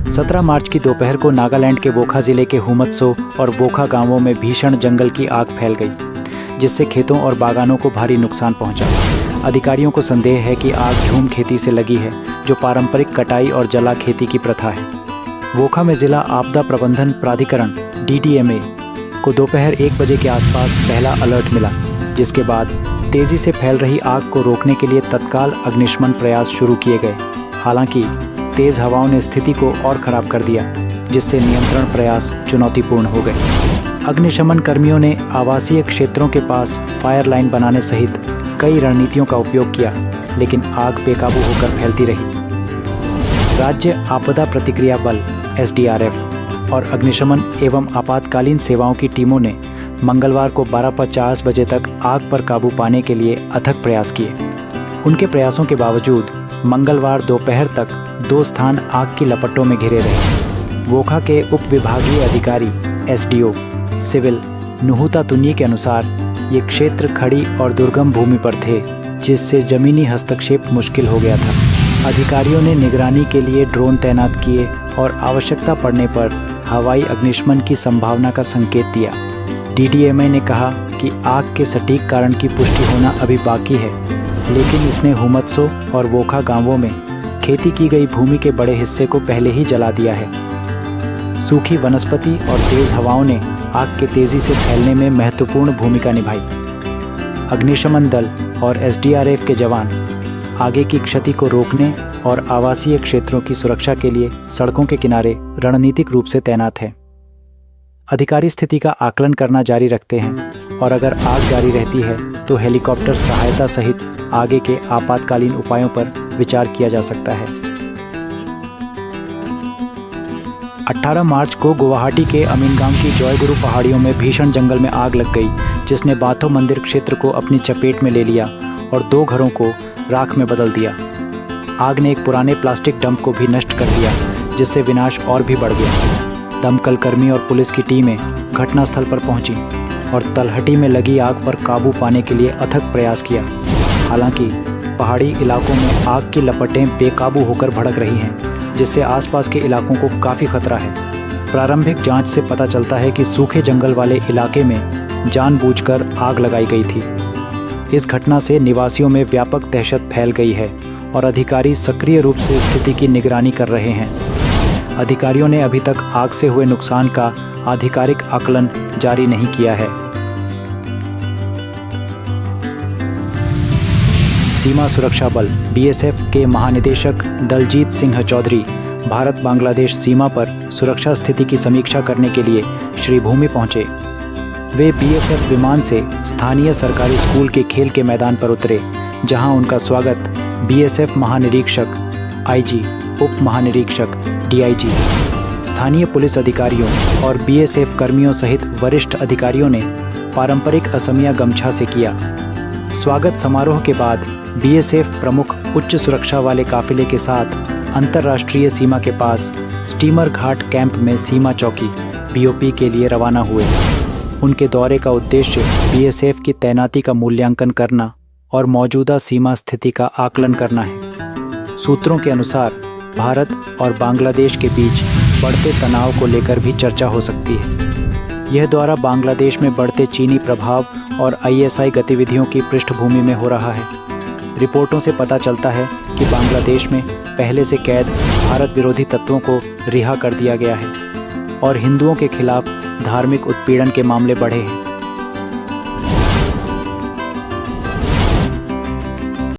17 मार्च की दोपहर को नागालैंड के वोखा जिले के हुमत्सो और वोखा गांवों में भीषण जंगल की आग फैल गई, जिससे खेतों और बागानों को भारी नुकसान पहुंचा। अधिकारियों को संदेह है कि आग झूम खेती से लगी है, जो पारंपरिक कटाई और जला खेती की प्रथा है। वोखा में जिला आपदा प्रबंधन प्राधिकरण DDMA को दोपहर 1 बजे के आसपास पहला अलर्ट मिला, जिसके बाद तेजी से फैल रही आग को रोकने के लिए तत्काल अग्निशमन प्रयास शुरू किए गए। हालांकि तेज हवाओं ने स्थिति को और खराब कर दिया, जिससे नियंत्रण प्रयास चुनौतीपूर्ण हो गए। अग्निशमन कर्मियों ने आवासीय क्षेत्रों के पास फायर लाइन बनाने सहित कई रणनीतियों का उपयोग किया, लेकिन आग बेकाबू होकर फैलती रही। राज्य आपदा प्रतिक्रिया बल SDRF और अग्निशमन एवं आपातकालीन सेवाओं की टीमों ने मंगलवार को 12:50 बजे तक आग पर काबू पाने के लिए अथक प्रयास किए। उनके प्रयासों के बावजूद मंगलवार दोपहर तक 2 स्थान आग की लपटों में घिरे रहे। वोखा के उप विभागीय अधिकारी SDO सिविल नुहुता तुन्नी के अनुसार ये क्षेत्र खड़ी और दुर्गम भूमि पर थे, जिससे जमीनी हस्तक्षेप मुश्किल हो गया था। अधिकारियों ने निगरानी के लिए ड्रोन तैनात किए और आवश्यकता पड़ने पर हवाई अग्निशमन की संभावना का संकेत दिया। DDMA ने कहा कि आग के सटीक कारण की पुष्टि होना अभी बाकी है, लेकिन इसने हुमत्सो और वोखा गांवों में खेती की गई भूमि के बड़े हिस्से को पहले ही जला दिया है। सूखी वनस्पति और तेज हवाओं ने आग के तेजी से फैलने में महत्वपूर्ण भूमिका निभाई। अग्निशमन दल और SDRF के जवान आगे की क्षति को रोकने और आवासीय क्षेत्रों की सुरक्षा के लिए सड़कों के किनारे रणनीतिक रूप से तैनात हैं। अधिकारी स्थिति का आकलन करना जारी रखते हैं और अगर आग जारी रहती है तो हेलीकॉप्टर सहायता सहित आगे के आपातकालीन उपायों पर विचार किया जा सकता है। 18 मार्च को गुवाहाटी के अमीनगांव की जॉयगुरु पहाड़ियों में भीषण जंगल में आग लग गई, जिसने बाथो मंदिर क्षेत्र को अपनी चपेट में ले लिया और 2 घरों को राख में बदल दिया। आग ने एक पुराने प्लास्टिक डंप को भी नष्ट कर दिया, जिससे विनाश और भी बढ़ गया। दमकल कर्मी और पुलिस की टीमें घटनास्थल पर पहुंची और तलहटी में लगी आग पर काबू पाने के लिए अथक प्रयास किया। हालांकि पहाड़ी इलाकों में आग की लपटें बेकाबू होकर भड़क रही हैं, जिससे आसपास के इलाकों को काफ़ी खतरा है। प्रारंभिक जांच से पता चलता है कि सूखे जंगल वाले इलाके में जानबूझकर आग लगाई गई थी। इस घटना से निवासियों में व्यापक दहशत फैल गई है और अधिकारी सक्रिय रूप से स्थिति की निगरानी कर रहे हैं। अधिकारियों ने अभी तक आग से हुए नुकसान का आधिकारिक आकलन जारी नहीं किया है। सीमा सुरक्षा बल BSF के महानिदेशक दलजीत सिंह चौधरी भारत बांग्लादेश सीमा पर सुरक्षा स्थिति की समीक्षा करने के लिए श्रीभूमि पहुंचे। वे BSF विमान से स्थानीय सरकारी स्कूल के खेल के मैदान पर उतरे, जहां उनका स्वागत BSF महानिरीक्षक IG, उप महानिरीक्षक DIG, स्थानीय पुलिस अधिकारियों और BSF कर्मियों सहित वरिष्ठ अधिकारियों ने पारंपरिक असमिया गमछा से किया। स्वागत समारोह के बाद BSF प्रमुख उच्च सुरक्षा वाले काफिले के साथ अंतर्राष्ट्रीय सीमा के पास स्टीमर घाट कैंप में सीमा चौकी BOP के लिए रवाना हुए। उनके दौरे का उद्देश्य BSF की तैनाती का मूल्यांकन करना और मौजूदा सीमा स्थिति का आकलन करना है। सूत्रों के अनुसार भारत और बांग्लादेश के बीच बढ़ते तनाव को लेकर भी चर्चा हो सकती है। यह दौरा बांग्लादेश में बढ़ते चीनी प्रभाव और ISI गतिविधियों की पृष्ठभूमि में हो रहा है। रिपोर्टों से पता चलता है कि बांग्लादेश में पहले से कैद भारत विरोधी तत्वों को रिहा कर दिया गया है और हिंदुओं के खिलाफ धार्मिक उत्पीड़न के मामले बढ़े हैं।